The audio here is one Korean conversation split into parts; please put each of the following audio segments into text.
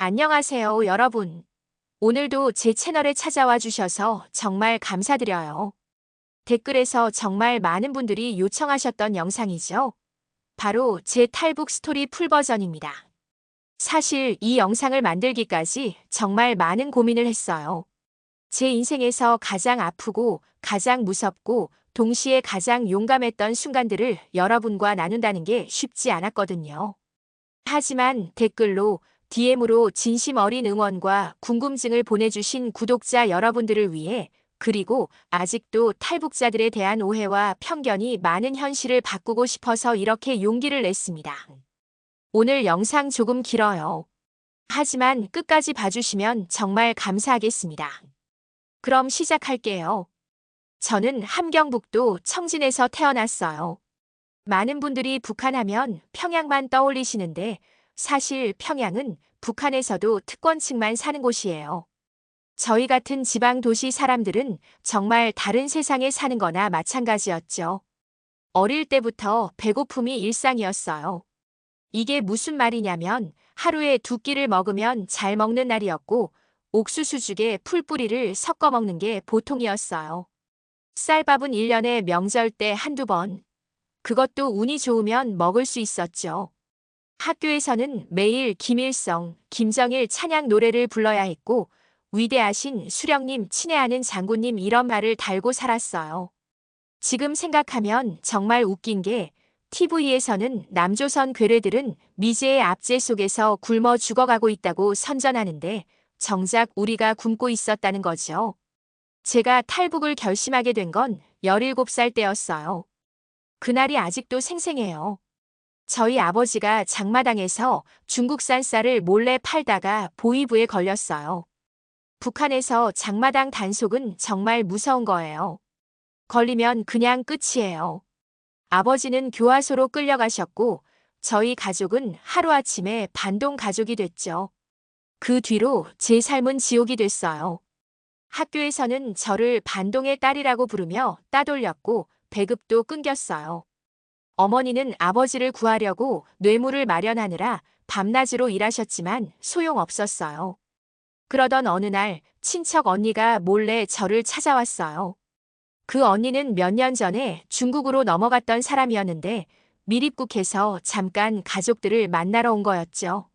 안녕하세요, 여러분. 오늘도 제 채널에 찾아와 주셔서 정말 감사드려요. 댓글에서 정말 많은 분들이 요청하셨던 영상이죠. 바로 제 탈북 스토리 풀 버전입니다. 사실 이 영상을 만들기까지 정말 많은 고민을 했어요. 제 인생에서 가장 아프고 가장 무섭고 동시에 가장 용감했던 순간들을 여러분과 나눈다는 게 쉽지 않았거든요. 하지만 댓글로 DM으로 진심 어린 응원과 궁금증을 보내주신 구독자 여러분들을 위해, 그리고 아직도 탈북자들에 대한 오해와 편견이 많은 현실을 바꾸고 싶어서 이렇게 용기를 냈습니다. 오늘 영상 조금 길어요. 하지만 끝까지 봐주시면 정말 감사하겠습니다. 그럼 시작할게요. 저는 함경북도 청진에서 태어났어요. 많은 분들이 북한 하면 평양만 떠올리시는데 사실 평양은 북한에서도 특권층만 사는 곳이에요. 저희 같은 지방 도시 사람들은 정말 다른 세상에 사는 거나 마찬가지였죠. 어릴 때부터 배고픔이 일상이었어요. 이게 무슨 말이냐면 하루에 두 끼를 먹으면 잘 먹는 날이었고 옥수수죽에 풀뿌리를 섞어 먹는 게 보통이었어요. 쌀밥은 1년에 명절 때 한두 번, 그것도 운이 좋으면 먹을 수 있었죠. 학교에서는 매일 김일성, 김정일 찬양 노래를 불러야 했고 위대하신 수령님 친애하는 장군님 이런 말을 달고 살았어요. 지금 생각하면 정말 웃긴 게 TV에서는 남조선 괴뢰들은 미제의 압제 속에서 굶어 죽어가고 있다고 선전하는데 정작 우리가 굶고 있었다는 거죠. 제가 탈북을 결심하게 된 건 17살 때였어요. 그날이 아직도 생생해요. 저희 아버지가 장마당에서 중국산 쌀을 몰래 팔다가 보위부에 걸렸어요. 북한에서 장마당 단속은 정말 무서운 거예요. 걸리면 그냥 끝이에요. 아버지는 교화소로 끌려가셨고 저희 가족은 하루아침에 반동 가족이 됐죠. 그 뒤로 제 삶은 지옥이 됐어요. 학교에서는 저를 반동의 딸이라고 부르며 따돌렸고 배급도 끊겼어요. 어머니는 아버지를 구하려고 뇌물을 마련하느라 밤낮으로 일하셨지만 소용없었어요. 그러던 어느 날 친척 언니가 몰래 저를 찾아왔어요. 그 언니는 몇 년 전에 중국으로 넘어갔던 사람이었는데 밀입국해서 잠깐 가족들을 만나러 온 거였죠.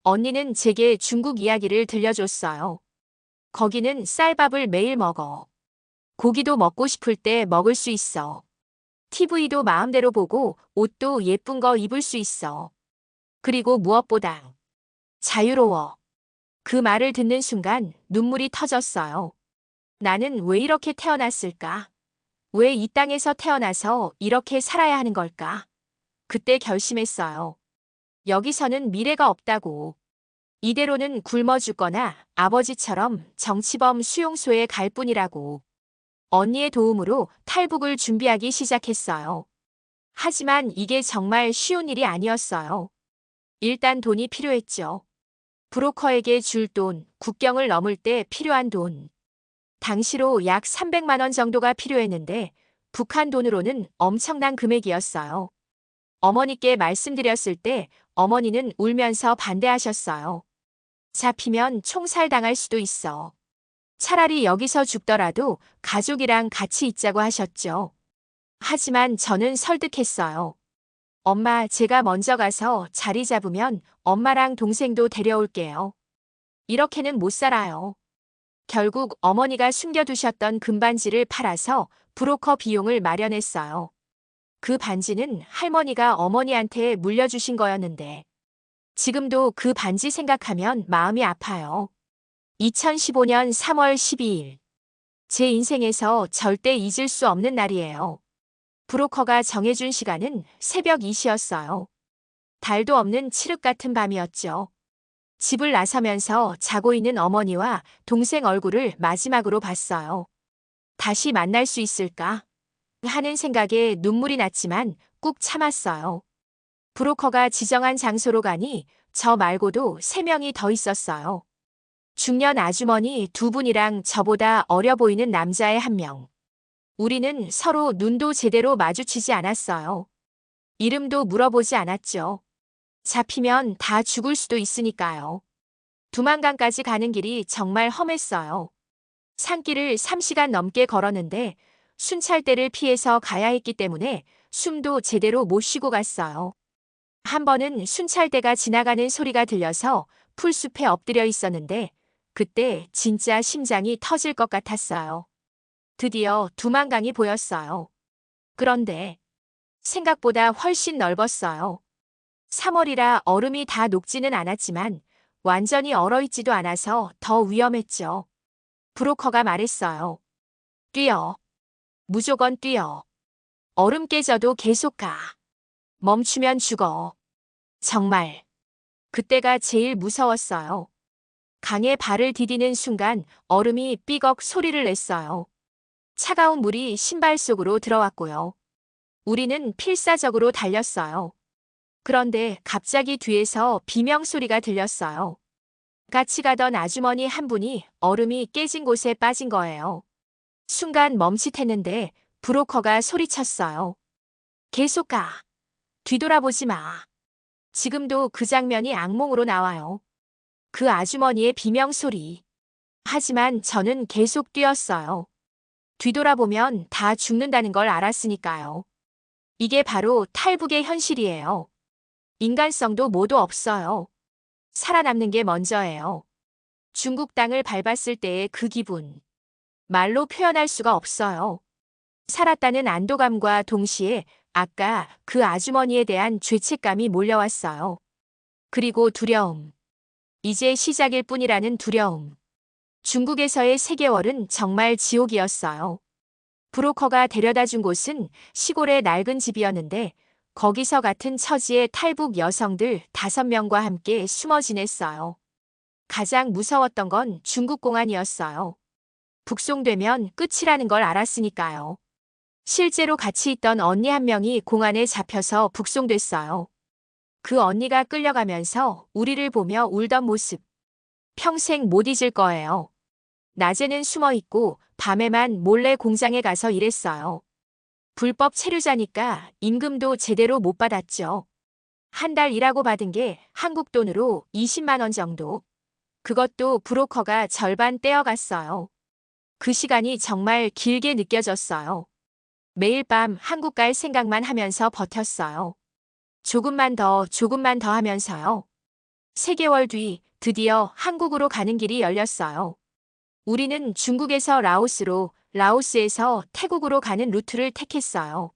언니는 제게 중국 이야기를 들려줬어요. 거기는 쌀밥을 매일 먹어. 고기도 먹고 싶을 때 먹을 수 있어. TV도 마음대로 보고 옷도 예쁜 거 입을 수 있어. 그리고 무엇보다 자유로워. 그 말을 듣는 순간 눈물이 터졌어요. 나는 왜 이렇게 태어났을까? 왜 이 땅에서 태어나서 이렇게 살아야 하는 걸까? 그때 결심했어요. 여기서는 미래가 없다고. 이대로는 굶어 죽거나 아버지처럼 정치범 수용소에 갈 뿐이라고. 언니의 도움으로 탈북을 준비하기 시작했어요. 하지만 이게 정말 쉬운 일이 아니었어요. 일단 돈이 필요했죠. 브로커에게 줄 돈, 국경을 넘을 때 필요한 돈. 당시로 약 300만 원 정도가 필요했는데 북한 돈으로는 엄청난 금액이었어요. 어머니께 말씀드렸을 때 어머니는 울면서 반대하셨어요. 잡히면 총살당할 수도 있어. 차라리 여기서 죽더라도 가족이랑 같이 있자고 하셨죠. 하지만 저는 설득했어요. 엄마, 제가 먼저 가서 자리 잡으면 엄마랑 동생도 데려올게요. 이렇게는 못 살아요. 결국 어머니가 숨겨두셨던 금반지를 팔아서 브로커 비용을 마련했어요. 그 반지는 할머니가 어머니한테 물려주신 거였는데 지금도 그 반지 생각하면 마음이 아파요. 2015년 3월 12일. 제 인생에서 절대 잊을 수 없는 날이에요. 브로커가 정해준 시간은 새벽 2시였어요. 달도 없는 칠흑 같은 밤이었죠. 집을 나서면서 자고 있는 어머니와 동생 얼굴을 마지막으로 봤어요. 다시 만날 수 있을까? 하는 생각에 눈물이 났지만 꾹 참았어요. 브로커가 지정한 장소로 가니 저 말고도 3명이 더 있었어요. 중년 아주머니 2분이랑 저보다 어려 보이는 남자애 1명. 우리는 서로 눈도 제대로 마주치지 않았어요. 이름도 물어보지 않았죠. 잡히면 다 죽을 수도 있으니까요. 두만강까지 가는 길이 정말 험했어요. 산길을 3시간 넘게 걸었는데 순찰대를 피해서 가야 했기 때문에 숨도 제대로 못 쉬고 갔어요. 한 번은 순찰대가 지나가는 소리가 들려서 풀숲에 엎드려 있었는데 그때 진짜 심장이 터질 것 같았어요. 드디어 두만강이 보였어요. 그런데 생각보다 훨씬 넓었어요. 3월이라 얼음이 다 녹지는 않았지만 완전히 얼어있지도 않아서 더 위험했죠. 브로커가 말했어요. 뛰어. 무조건 뛰어. 얼음 깨져도 계속 가. 멈추면 죽어. 정말. 그때가 제일 무서웠어요. 강에 발을 디디는 순간 얼음이 삐걱 소리를 냈어요. 차가운 물이 신발 속으로 들어왔고요. 우리는 필사적으로 달렸어요. 그런데 갑자기 뒤에서 비명소리가 들렸어요. 같이 가던 아주머니 한 분이 얼음이 깨진 곳에 빠진 거예요. 순간 멈칫했는데 브로커가 소리쳤어요. 계속 가. 뒤돌아보지 마. 지금도 그 장면이 악몽으로 나와요. 그 아주머니의 비명소리. 하지만 저는 계속 뛰었어요. 뒤돌아보면 다 죽는다는 걸 알았으니까요. 이게 바로 탈북의 현실이에요. 인간성도 모두 없어요. 살아남는 게 먼저예요. 중국 땅을 밟았을 때의 그 기분. 말로 표현할 수가 없어요. 살았다는 안도감과 동시에 아까 그 아주머니에 대한 죄책감이 몰려왔어요. 그리고 두려움. 이제 시작일 뿐이라는 두려움. 중국에서의 3개월은 정말 지옥이었어요. 브로커가 데려다 준 곳은 시골의 낡은 집이었는데 거기서 같은 처지의 탈북 여성들 5명과 함께 숨어 지냈어요. 가장 무서웠던 건 중국 공안이었어요. 북송되면 끝이라는 걸 알았으니까요. 실제로 같이 있던 언니 한 명이 공안에 잡혀서 북송됐어요. 그 언니가 끌려가면서 우리를 보며 울던 모습. 평생 못 잊을 거예요. 낮에는 숨어 있고 밤에만 몰래 공장에 가서 일했어요. 불법 체류자니까 임금도 제대로 못 받았죠. 한 달 일하고 받은 게 한국 돈으로 20만 원 정도. 그것도 브로커가 절반 떼어갔어요. 그 시간이 정말 길게 느껴졌어요. 매일 밤 한국 갈 생각만 하면서 버텼어요. 조금만 더 하면서요. 3개월 뒤 드디어 한국으로 가는 길이 열렸어요. 우리는 중국에서 라오스로, 라오스에서 태국으로 가는 루트를 택했어요.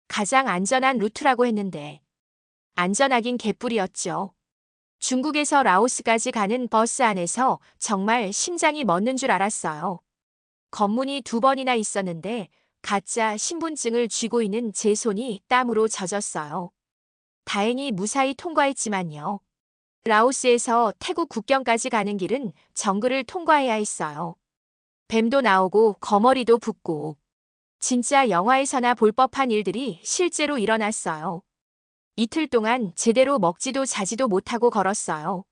가장 안전한 루트라고 했는데 안전하긴 개뿔이었죠. 중국에서 라오스까지 가는 버스 안에서 정말 심장이 멎는 줄 알았어요. 검문이 2번이나 있었는데 가짜 신분증을 쥐고 있는 제 손이 땀으로 젖었어요. 다행히 무사히 통과했지만요. 라오스에서 태국 국경까지 가는 길은 정글을 통과해야 했어요. 뱀도 나오고 거머리도 붙고 진짜 영화에서나 볼 법한 일들이 실제로 일어났어요. 이틀 동안 제대로 먹지도 자지도 못하고 걸었어요.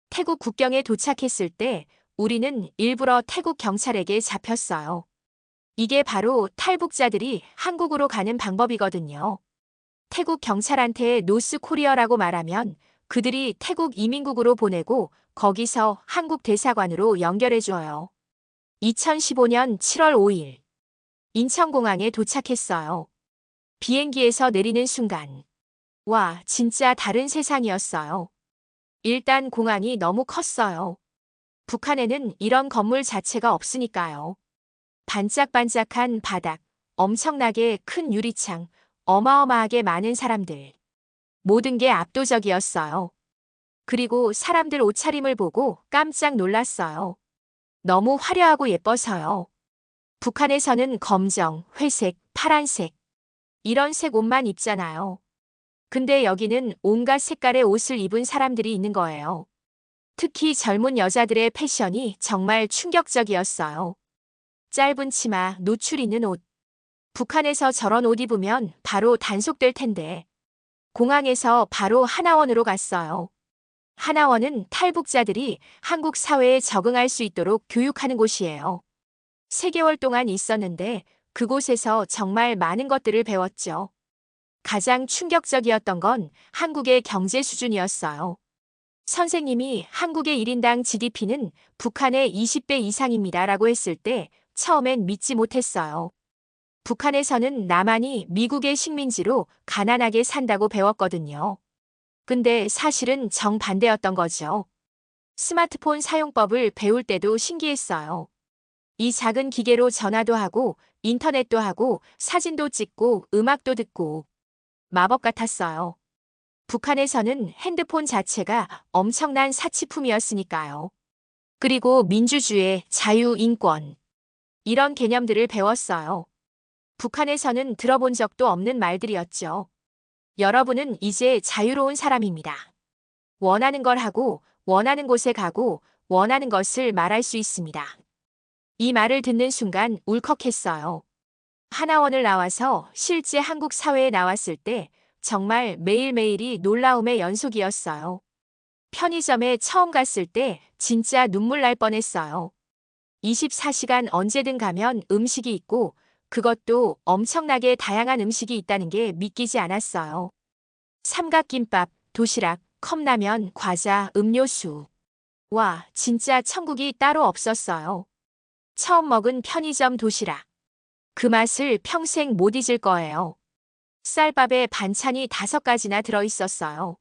태국 국경에 도착했을 때 우리는 일부러 태국 경찰에게 잡혔어요. 이게 바로 탈북자들이 한국으로 가는 방법이거든요. 태국 경찰한테 노스 코리어라고 말하면 그들이 태국 이민국으로 보내고 거기서 한국 대사관으로 연결해줘요. 2015년 7월 5일 인천공항에 도착했어요. 비행기에서 내리는 순간 와, 진짜 다른 세상이었어요. 일단 공항이 너무 컸어요. 북한에는 이런 건물 자체가 없으니까요. 반짝반짝한 바닥, 엄청나게 큰 유리창, 어마어마하게 많은 사람들. 모든 게 압도적이었어요. 그리고 사람들 옷차림을 보고 깜짝 놀랐어요. 너무 화려하고 예뻐서요. 북한에서는 검정, 회색, 파란색 이런 색 옷만 입잖아요. 근데 여기는 온갖 색깔의 옷을 입은 사람들이 있는 거예요. 특히 젊은 여자들의 패션이 정말 충격적이었어요. 짧은 치마, 노출 있는 옷. 북한에서 저런 옷 입으면 바로 단속될 텐데. 공항에서 바로 하나원으로 갔어요. 하나원은 탈북자들이 한국 사회에 적응할 수 있도록 교육하는 곳이에요. 3개월 동안 있었는데 그곳에서 정말 많은 것들을 배웠죠. 가장 충격적이었던 건 한국의 경제 수준이었어요. 선생님이 한국의 1인당 GDP는 북한의 20배 이상입니다라고 했을 때 처음엔 믿지 못했어요. 북한에서는 남한이 미국의 식민지로 가난하게 산다고 배웠거든요. 근데 사실은 정반대였던 거죠. 스마트폰 사용법을 배울 때도 신기했어요. 이 작은 기계로 전화도 하고 인터넷도 하고 사진도 찍고 음악도 듣고 마법 같았어요. 북한에서는 핸드폰 자체가 엄청난 사치품이었으니까요. 그리고 민주주의, 자유, 인권 이런 개념들을 배웠어요. 북한에서는 들어본 적도 없는 말들이었죠. 여러분은 이제 자유로운 사람입니다. 원하는 걸 하고 원하는 곳에 가고 원하는 것을 말할 수 있습니다. 이 말을 듣는 순간 울컥했어요. 하나원을 나와서 실제 한국 사회에 나왔을 때 정말 매일매일이 놀라움의 연속이었어요. 편의점에 처음 갔을 때 진짜 눈물 날 뻔했어요. 24시간 언제든 가면 음식이 있고 그것도 엄청나게 다양한 음식이 있다는 게 믿기지 않았어요. 삼각김밥, 도시락, 컵라면, 과자, 음료수. 와, 진짜 천국이 따로 없었어요. 처음 먹은 편의점 도시락. 그 맛을 평생 못 잊을 거예요. 쌀밥에 반찬이 5가지나 들어있었어요.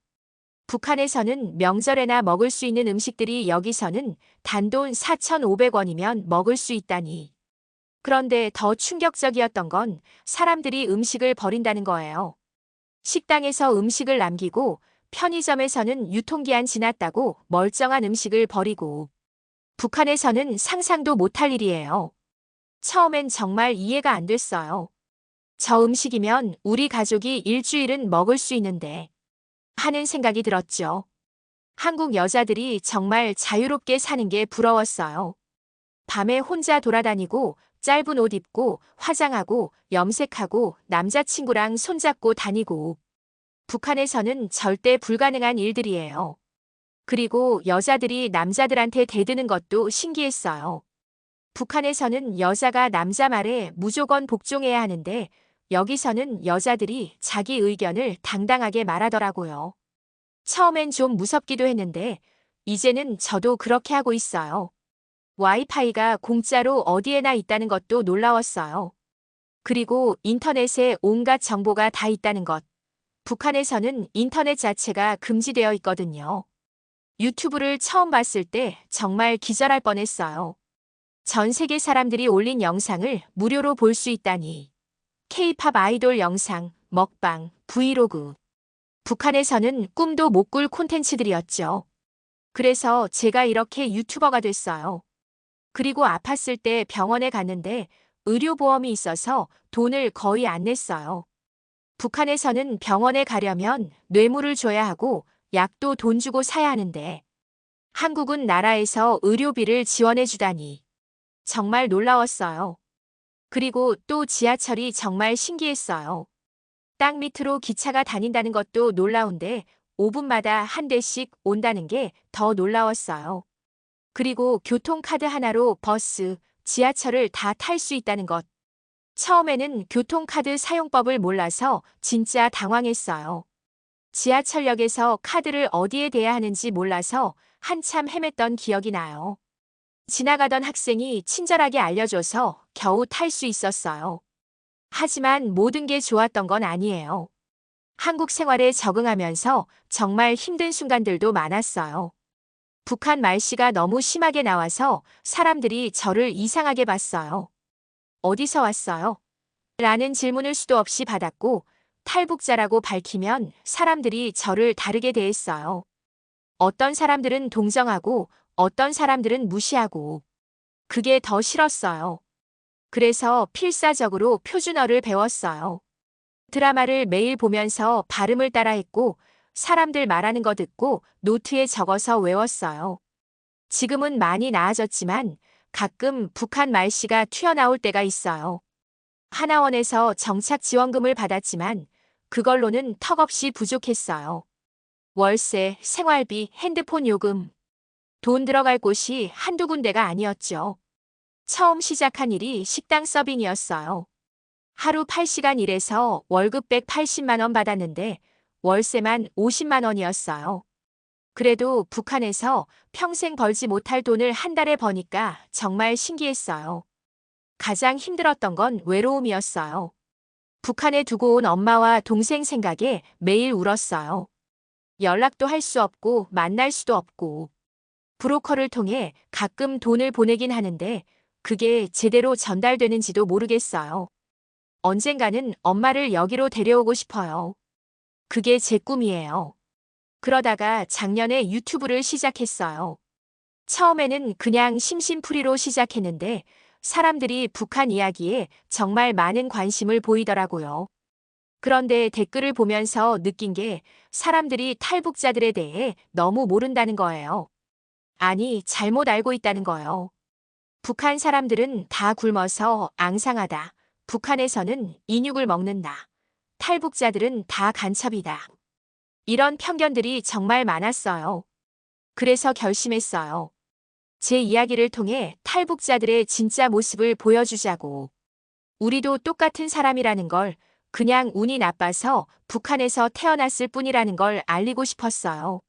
북한에서는 명절에나 먹을 수 있는 음식들이 여기서는 단돈 4,500원이면 먹을 수 있다니. 그런데 더 충격적이었던 건 사람들이 음식을 버린다는 거예요. 식당에서 음식을 남기고 편의점에서는 유통기한 지났다고 멀쩡한 음식을 버리고 북한에서는 상상도 못할 일이에요. 처음엔 정말 이해가 안 됐어요. 저 음식이면 우리 가족이 일주일은 먹을 수 있는데 하는 생각이 들었죠. 한국 여자들이 정말 자유롭게 사는 게 부러웠어요. 밤에 혼자 돌아다니고 짧은 옷 입고 화장하고 염색하고 남자친구랑 손잡고 다니고 북한에서는 절대 불가능한 일들이에요. 그리고 여자들이 남자들한테 대드는 것도 신기했어요. 북한에서는 여자가 남자 말에 무조건 복종해야 하는데 여기서는 여자들이 자기 의견을 당당하게 말하더라고요. 처음엔 좀 무섭기도 했는데 이제는 저도 그렇게 하고 있어요. 와이파이가 공짜로 어디에나 있다는 것도 놀라웠어요. 그리고 인터넷에 온갖 정보가 다 있다는 것. 북한에서는 인터넷 자체가 금지되어 있거든요. 유튜브를 처음 봤을 때 정말 기절할 뻔했어요. 전 세계 사람들이 올린 영상을 무료로 볼 수 있다니. K-팝 아이돌 영상, 먹방, 브이로그. 북한에서는 꿈도 못 꿀 콘텐츠들이었죠. 그래서 제가 이렇게 유튜버가 됐어요. 그리고 아팠을 때 병원에 갔는데 의료보험이 있어서 돈을 거의 안 냈어요. 북한에서는 병원에 가려면 뇌물을 줘야 하고 약도 돈 주고 사야 하는데 한국은 나라에서 의료비를 지원해 주다니. 정말 놀라웠어요. 그리고 또 지하철이 정말 신기했어요. 땅 밑으로 기차가 다닌다는 것도 놀라운데 5분마다 한 대씩 온다는 게 더 놀라웠어요. 그리고 교통카드 하나로 버스, 지하철을 다 탈 수 있다는 것. 처음에는 교통카드 사용법을 몰라서 진짜 당황했어요. 지하철역에서 카드를 어디에 대야 하는지 몰라서 한참 헤맸던 기억이 나요. 지나가던 학생이 친절하게 알려줘서 겨우 탈 수 있었어요. 하지만 모든 게 좋았던 건 아니에요. 한국 생활에 적응하면서 정말 힘든 순간들도 많았어요. 북한 말씨가 너무 심하게 나와서 사람들이 저를 이상하게 봤어요. 어디서 왔어요? 라는 질문을 수도 없이 받았고 탈북자라고 밝히면 사람들이 저를 다르게 대했어요. 어떤 사람들은 동정하고 어떤 사람들은 무시하고 그게 더 싫었어요. 그래서 필사적으로 표준어를 배웠어요. 드라마를 매일 보면서 발음을 따라했고 사람들 말하는 거 듣고 노트에 적어서 외웠어요. 지금은 많이 나아졌지만 가끔 북한 말씨가 튀어나올 때가 있어요. 하나원에서 정착 지원금을 받았지만 그걸로는 턱없이 부족했어요. 월세, 생활비, 핸드폰 요금. 돈 들어갈 곳이 한두 군데가 아니었죠. 처음 시작한 일이 식당 서빙이었어요. 하루 8시간 일해서 월급 180만 원 받았는데 월세만 50만 원이었어요. 그래도 북한에서 평생 벌지 못할 돈을 한 달에 버니까 정말 신기했어요. 가장 힘들었던 건 외로움이었어요. 북한에 두고 온 엄마와 동생 생각에 매일 울었어요. 연락도 할 수 없고 만날 수도 없고. 브로커를 통해 가끔 돈을 보내긴 하는데 그게 제대로 전달되는지도 모르겠어요. 언젠가는 엄마를 여기로 데려오고 싶어요. 그게 제 꿈이에요. 그러다가 작년에 유튜브를 시작했어요. 처음에는 그냥 심심풀이로 시작했는데 사람들이 북한 이야기에 정말 많은 관심을 보이더라고요. 그런데 댓글을 보면서 느낀 게 사람들이 탈북자들에 대해 너무 모른다는 거예요. 아니, 잘못 알고 있다는 거예요. 북한 사람들은 다 굶어서 앙상하다. 북한에서는 인육을 먹는다. 탈북자들은 다 간첩이다. 이런 편견들이 정말 많았어요. 그래서 결심했어요. 제 이야기를 통해 탈북자들의 진짜 모습을 보여주자고. 우리도 똑같은 사람이라는 걸, 그냥 운이 나빠서 북한에서 태어났을 뿐이라는 걸 알리고 싶었어요.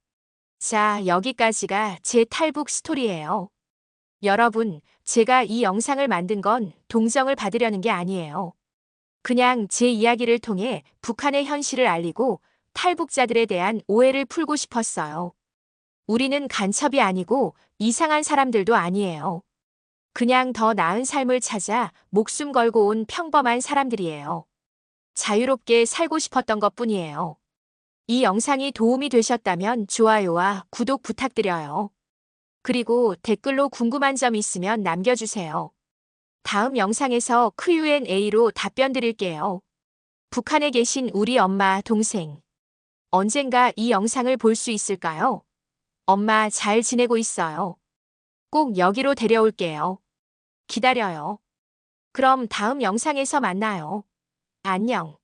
자, 여기까지가 제 탈북 스토리예요. 여러분, 제가 이 영상을 만든 건 동정을 받으려는 게 아니에요. 그냥 제 이야기를 통해 북한의 현실을 알리고 탈북자들에 대한 오해를 풀고 싶었어요. 우리는 간첩이 아니고 이상한 사람들도 아니에요. 그냥 더 나은 삶을 찾아 목숨 걸고 온 평범한 사람들이에요. 자유롭게 살고 싶었던 것뿐이에요. 이 영상이 도움이 되셨다면 좋아요와 구독 부탁드려요. 그리고 댓글로 궁금한 점 있으면 남겨주세요. 다음 영상에서 Q&A로 답변 드릴게요. 북한에 계신 우리 엄마, 동생. 언젠가 이 영상을 볼 수 있을까요? 엄마 잘 지내고 있어요. 꼭 여기로 데려올게요. 기다려요. 그럼 다음 영상에서 만나요. 안녕.